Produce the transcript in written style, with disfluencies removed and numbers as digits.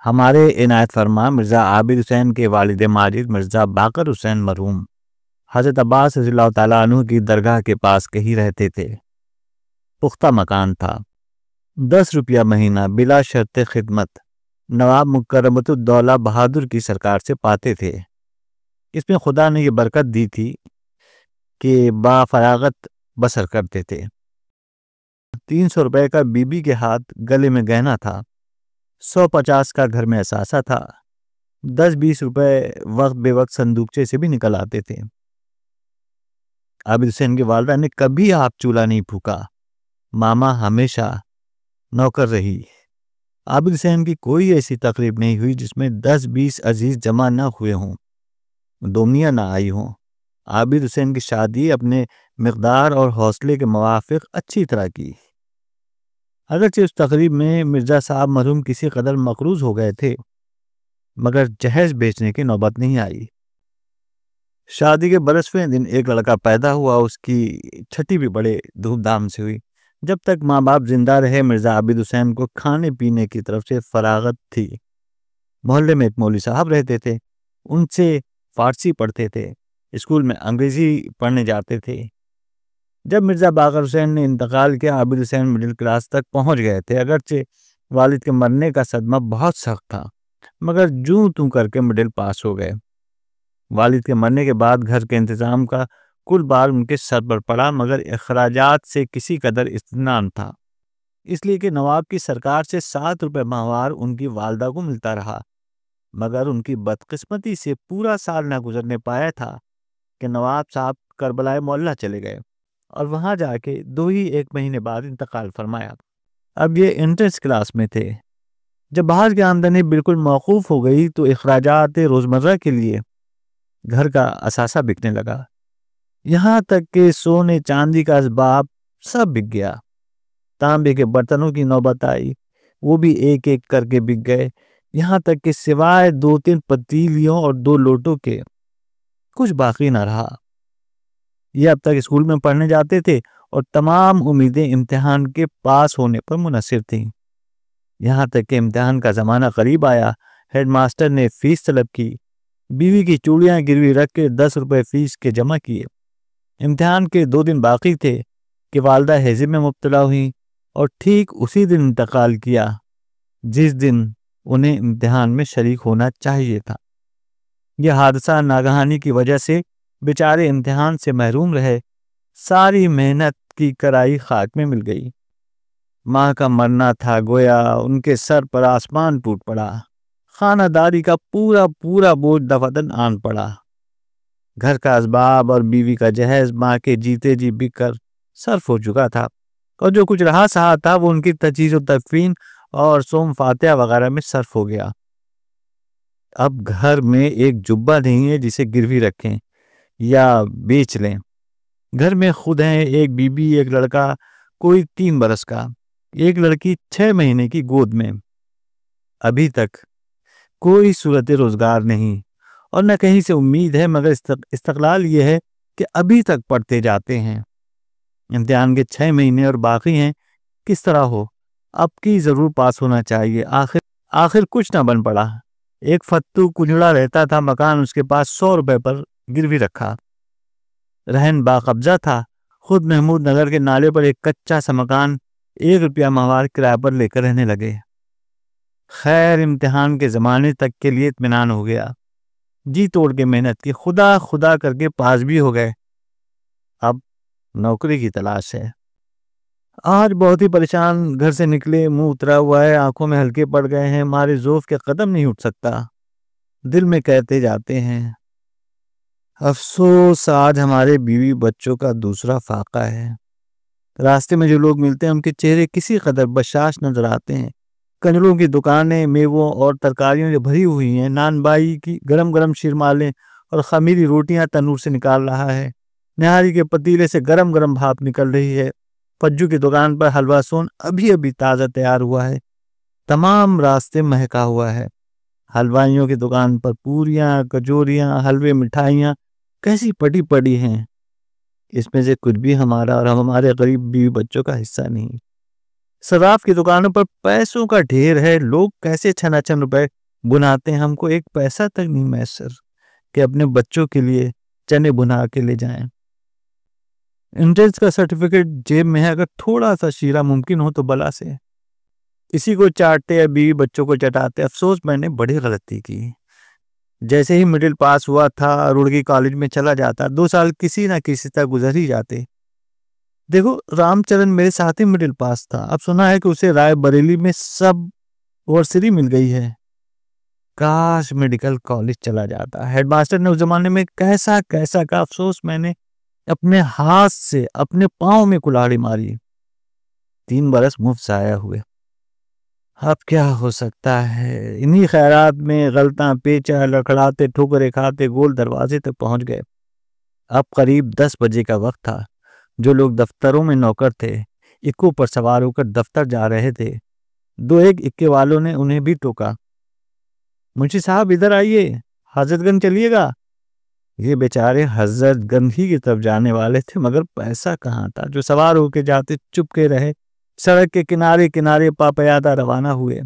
ہمارے عنایت فرما مرزا عابد حسین کے والد ماجد مرزا باقر حسین مرحوم حضرت عباس رضی اللہ تعالیٰ عنہ کی درگاہ کے پاس کہیں رہتے تھے۔ پختہ مکان تھا، 10 روپیہ مہینہ بلا شرط خدمت نواب مکرمۃ الدولہ بہادر کی سرکار سے پاتے تھے۔ اس میں خدا نے یہ برکت دی تھی کہ با فراغت بسر کرتے تھے۔ 300 روپے کا بی بی کے ہاتھ گلے میں گہنا تھا، 150 کا گھر میں اثاثہ تھا، 10-20 روپے وقت بے وقت صندوقچے سے بھی نکل آتے تھے۔ عابد حسین کی والدہ نے کبھی آپ چولہا نہیں پھونکا، ماما ہمیشہ نوکر رہی۔ عابد حسین کی کوئی ایسی تقریب نہیں ہوئی جس میں 10-20 عزیز جمع نہ ہوئے ہوں، دومنیاں نہ آئی ہوں۔ عابد حسین کی شادی اپنے مقدار اور حوصلے کے موافق اچھی طرح کی۔ اگرچہ اس تقریب میں مرزا صاحب مرحوم کسی قدر مقروض ہو گئے تھے، مگر جہیز بیچنے کی نوبت نہیں آئی۔ شادی کے برسویں دن ایک لڑکا پیدا ہوا، اس کی چھٹی بھی بڑے دھوم دھام سے ہوئی۔ جب تک ماں باپ زندہ رہے مرزا عابد حسین کو کھانے پینے کی طرف سے فراغت تھی۔ محلے میں ایک مولوی صاحب رہتے تھے، ان سے فارسی پڑھتے تھے، اسکول میں انگریزی پڑھنے جاتے تھے۔ جب مرزا باقر حسین نے انتقال کیا، عابد حسین مڈل کلاس تک پہنچ گئے تھے۔ اگرچہ والد کے مرنے کا صدمہ بہت سخت تھا، مگر جوں توں کر کے مڈل پاس ہو گئے۔ والد کے مرنے کے بعد گھر کے انتظام کا کل بار ان کے سر پر پڑا، مگر اخراجات سے کسی قدر اطمینان تھا، اس لیے کہ نواب کی سرکار سے 7 روپے ماہوار ان کی والدہ کو ملتا رہا۔ مگر ان کی بدقسمتی سے پورا سال نہ گزرنے پایا تھا کہ نواب صاحب کربلائے معلیٰ چلے گئے اور وہاں جا کے 2 مہینے بعد انتقال فرمایا۔ اب یہ انٹرنس کلاس میں تھے۔ جب باہر کی آمدنی بالکل موقوف ہو گئی تو اخراجات روزمرہ کے لیے گھر کا اثاثہ بکنے لگا، یہاں تک کہ سونے چاندی کا اسباب سب بک گیا۔ تانبے کے برتنوں کی نوبت آئی، وہ بھی ایک ایک کر کے بک گئے، یہاں تک کہ سوائے 2-3 پتیلیوں اور 2 لوٹوں کے کچھ باقی نہ رہا۔ یہ اب تک اسکول میں پڑھنے جاتے تھے اور تمام امیدیں امتحان کے پاس ہونے پر منحصر تھیں۔ یہاں تک کہ امتحان کا زمانہ قریب آیا، ہیڈ ماسٹر نے فیس طلب کی، بیوی کی چوڑیاں گروی رکھ کے 10 روپے فیس کے جمع کیے۔ امتحان کے 2 دن باقی تھے کہ والدہ ہیضے میں مبتلا ہوئیں اور ٹھیک اسی دن انتقال کیا جس دن انہیں امتحان میں شریک ہونا چاہیے تھا۔ یہ حادثہ ناگہانی کی وجہ سے بیچارے امتحان سے محروم رہے، ساری محنت کی کرائی خاک میں مل گئی۔ ماں کا مرنا تھا، گویا ان کے سر پر آسمان ٹوٹ پڑا، خانہ داری کا پورا بوجھ دفعتاً آن پڑا۔ گھر کا اسباب اور بیوی کا جہیز ماں کے جیتے جی بک کر صرف ہو چکا تھا، اور جو کچھ رہا سہا تھا وہ ان کی تجہیز و تکفین اور سوم فاتحہ وغیرہ میں صرف ہو گیا۔ اب گھر میں ایک جبہ نہیں ہے جسے گروی رکھیں یا بیچ لیں۔ گھر میں خود ہیں، ایک بی بی، ایک لڑکا کوئی 3 برس کا، ایک لڑکی 6 مہینے کی گود میں۔ ابھی تک کوئی صورت روزگار نہیں اور نہ کہیں سے امید ہے، مگر استقلال یہ ہے کہ ابھی تک پڑھتے جاتے ہیں۔ امتحان کے 6 مہینے اور باقی ہیں، کس طرح ہو؟ اب کی ضرور پاس ہونا چاہیے۔ آخر کچھ نہ بن پڑا۔ ایک فتو کجڑا رہتا تھا، مکان اس کے پاس 100 روپے پر گروی رکھا، رہن باقبضہ تھا۔ خود محمود نگر کے نالے پر ایک کچا سا مکان 1 روپیہ ماہوار کرایہ پر لے کر رہنے لگے۔ خیر امتحان کے زمانے تک کے لیے اطمینان ہو گیا، جی توڑ کے محنت کی، خدا کر کے پاس بھی ہو گئے۔ اب نوکری کی تلاش ہے۔ آج بہت ہی پریشان گھر سے نکلے، منہ اترا ہوا ہے، آنکھوں میں ہلکے پڑ گئے ہیں، مارے ذوف کے قدم نہیں اٹھ سکتا، دل میں کہتے جاتے ہیں افسوس آج ہمارے بیوی بچوں کا دوسرا فاقہ ہے۔ راستے میں جو لوگ ملتے ہیں ان کے چہرے کسی قدر بشاش نظر آتے ہیں۔ کنجروں کی دکانیں میووں اور ترکاریوں سے بھری ہوئی ہیں، نان بائی کی گرم شیرمالیں اور خمیری روٹیاں تنور سے نکال رہا ہے، نہاری کے پتیلے سے گرم بھاپ نکل رہی ہے، پجو کی دکان پر حلوہ سون ابھی تازہ تیار ہوا ہے، تمام راستے مہکا ہوا ہے۔ حلوائیوں کی دکان پر پوریاں، کچوریاں، حلوے، مٹھائیاں کیسی پڑی ہیں، اس میں سے کچھ بھی ہمارا اور ہمارے غریب بیوی بچوں کا حصہ نہیں۔ صراف کی دکانوں پر پیسوں کا ڈھیر ہے، لوگ کیسے چھنا روپے بناتے ہیں، ہم کو ایک پیسہ تک نہیں میسر کہ اپنے بچوں کے لیے چنے بنا کے لے جائیں۔ انٹرنس کا سرٹیفکیٹ جیب میں ہے، اگر تھوڑا سا شیرہ ممکن ہو تو بلا سے اسی کو چاٹتے یا بیوی بچوں کو چٹاتے۔ افسوس، میں نے بڑی غلطی کی۔ جیسے ہی مڈل پاس ہوا تھا، روڑکی کالج میں چلا جاتا، 2 سال کسی نہ کسی طرح گزر ہی جاتے۔ دیکھو، رام چرن میرے ساتھ ہی مڈل پاس تھا، اب سنا ہے کہ اسے رائے بریلی میں سب ورسری مل گئی ہے۔ کاش میڈیکل کالج چلا جاتا۔ ہیڈ ماسٹر نے اس زمانے میں کیسا کا افسوس، میں نے اپنے ہاتھ سے اپنے پاؤں میں کلاڑی ماری۔ 3 برس مفت ضائع ہوئے۔ اب کیا ہو سکتا ہے؟ انہی خیرات میں غلطاں پیچا لکڑاتے ٹھوکرے کھاتے گول دروازے تک پہنچ گئے۔ اب قریب 10 بجے کا وقت تھا۔ جو لوگ دفتروں میں نوکر تھے اکو پر سوار ہو کر دفتر جا رہے تھے۔ 2 اکے والوں نے انہیں بھی ٹوکا، منشی صاحب ادھر آئیے، حضرت گنج چلیے گا۔ یہ بیچارے حضرت گنج ہی کی طرف جانے والے تھے، مگر پیسہ کہاں تھا۔ جو سوار ہو کے جاتے چپ کے رہے، سڑک کے کنارے پاپیادہ روانہ ہوئے۔